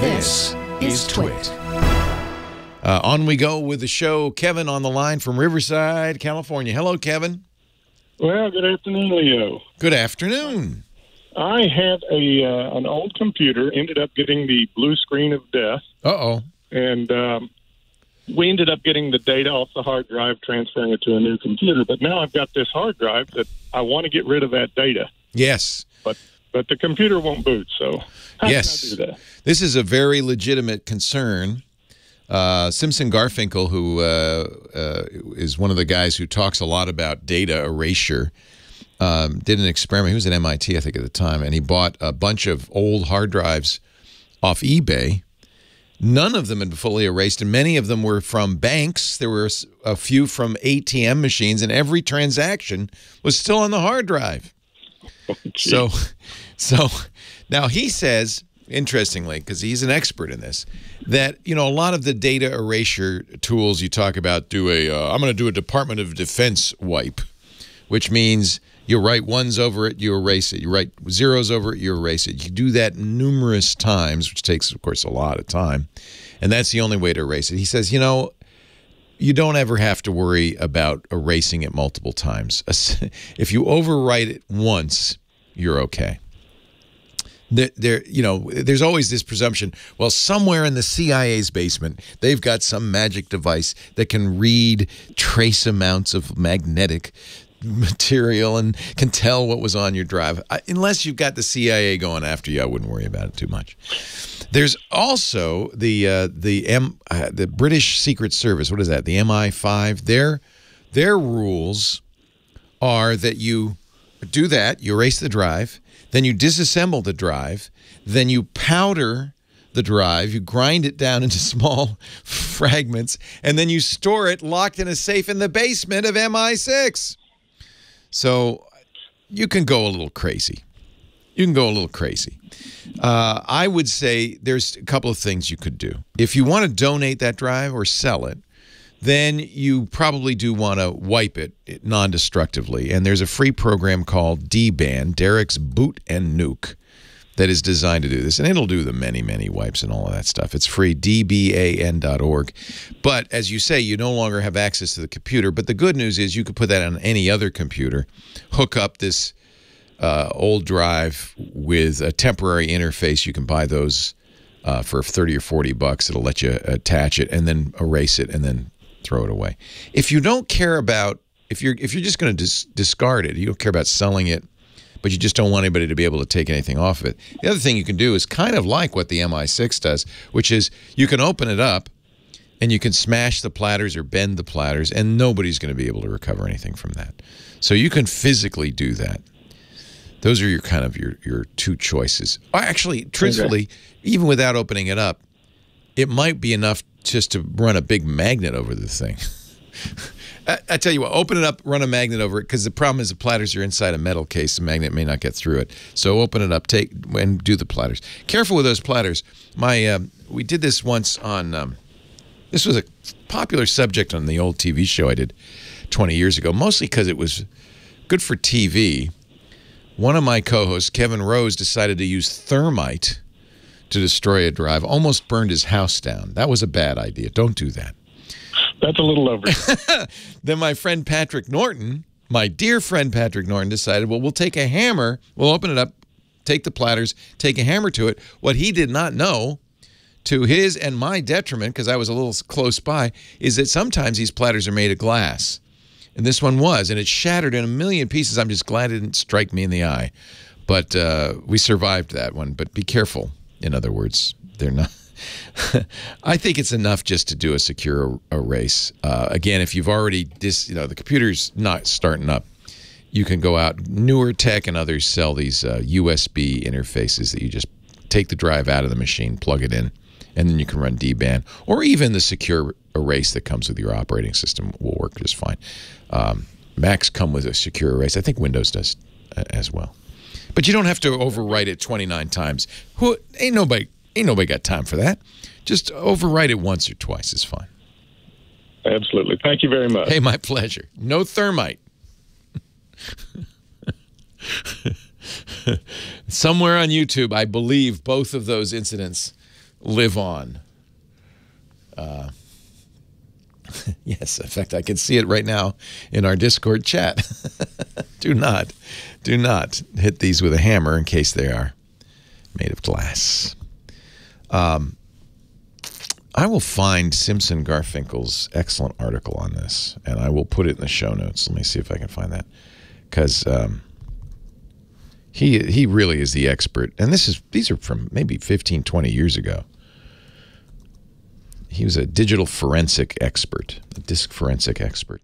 This is TWiT. On we go with the show. Kevin on the line from Riverside, California. Hello, Kevin. Well, good afternoon, Leo. Good afternoon. I had an old computer, ended up getting the blue screen of death. Uh-oh. And we ended up getting the data off the hard drive, transferring it to a new computer. But now I've got this hard drive that I want to get rid of that data. Yes. But the computer won't boot, so how can I do that? This is a very legitimate concern. Simpson Garfinkel, who is one of the guys who talks a lot about data erasure, did an experiment. He was at MIT, I think, at the time, and he bought a bunch of old hard drives off eBay. None of them had been fully erased, and many of them were from banks. There were a few from ATM machines, and every transaction was still on the hard drive. Oh, so now he says, interestingly, because he's an expert in this, that, you know, a lot of the data erasure tools you talk about do I'm going to do a Department of Defense wipe, which means you write ones over it, you erase it. You write zeros over it, you erase it. You do that numerous times, which takes, of course, a lot of time, and that's the only way to erase it. He says, you know, you don't ever have to worry about erasing it multiple times. If you overwrite it once, you're okay. There's always this presumption, well, somewhere in the CIA's basement, they've got some magic device that can read trace amounts of magnetic material and can tell what was on your drive. Unless you've got the CIA going after you, I wouldn't worry about it too much. There's also the British Secret Service. What is that? The MI5. Their rules are that you do that, you erase the drive, then you disassemble the drive, then you powder the drive, you grind it down into small fragments, and then you store it locked in a safe in the basement of MI6. So you can go a little crazy. You can go a little crazy. I would say there's a couple of things you could do. If you want to donate that drive or sell it, then you probably do want to wipe it non-destructively. And there's a free program called DBAN, Derek's Boot and Nuke, that is designed to do this. And it'll do the many, many wipes and all of that stuff. It's free, dban.org. But as you say, you no longer have access to the computer. But the good news is you could put that on any other computer, hook up this old drive with a temporary interface. You can buy those for 30 or 40 bucks. It'll let you attach it and then erase it and then throw it away. If you don't care about, if you're just going to discard it, you don't care about selling it, but you just don't want anybody to be able to take anything off of it. The other thing you can do is kind of like what the MI6 does, which is you can open it up and you can smash the platters or bend the platters, and nobody's going to be able to recover anything from that. So you can physically do that. Those are your kind of your two choices. Actually, truthfully, even without opening it up, it might be enough just to run a big magnet over the thing. I tell you what, open it up, run a magnet over it, because the problem is the platters are inside a metal case. The magnet may not get through it. So open it up, and do the platters. Careful with those platters. We did this once on, this was a popular subject on the old TV show I did 20 years ago, mostly because it was good for TV. One of my co-hosts, Kevin Rose, decided to use thermite to destroy a drive, almost burned his house down. That was a bad idea. Don't do that. That's a little over. Then my friend Patrick Norton, my dear friend Patrick Norton, decided, well, we'll take a hammer, we'll open it up, take the platters, take a hammer to it. What he did not know, to his and my detriment, because I was a little close by, is that sometimes these platters are made of glass. And this one was, and it shattered in a million pieces. I'm just glad it didn't strike me in the eye. But we survived that one. But be careful. In other words, they're not. I think it's enough just to do a secure erase. Again, if you've already, the computer's not starting up, you can go out. Newer Tech and others sell these USB interfaces that you just take the drive out of the machine, plug it in, and then you can run DBAN. Or even the secure erase that comes with your operating system will work just fine. Macs come with a secure erase. I think Windows does as well. But you don't have to overwrite it 29 times. Ain't nobody got time for that. Just overwrite it once or twice is fine. Absolutely. Thank you very much. Hey, my pleasure. No thermite. Somewhere on YouTube, I believe both of those incidents live on. Yes, in fact, I can see it right now in our Discord chat. Do not hit these with a hammer in case they are made of glass. I will find Simpson Garfinkel's excellent article on this, and I will put it in the show notes. Let me see if I can find that, because he really is the expert. And these are from maybe 15, 20 years ago. He was a digital forensic expert, a disk forensic expert.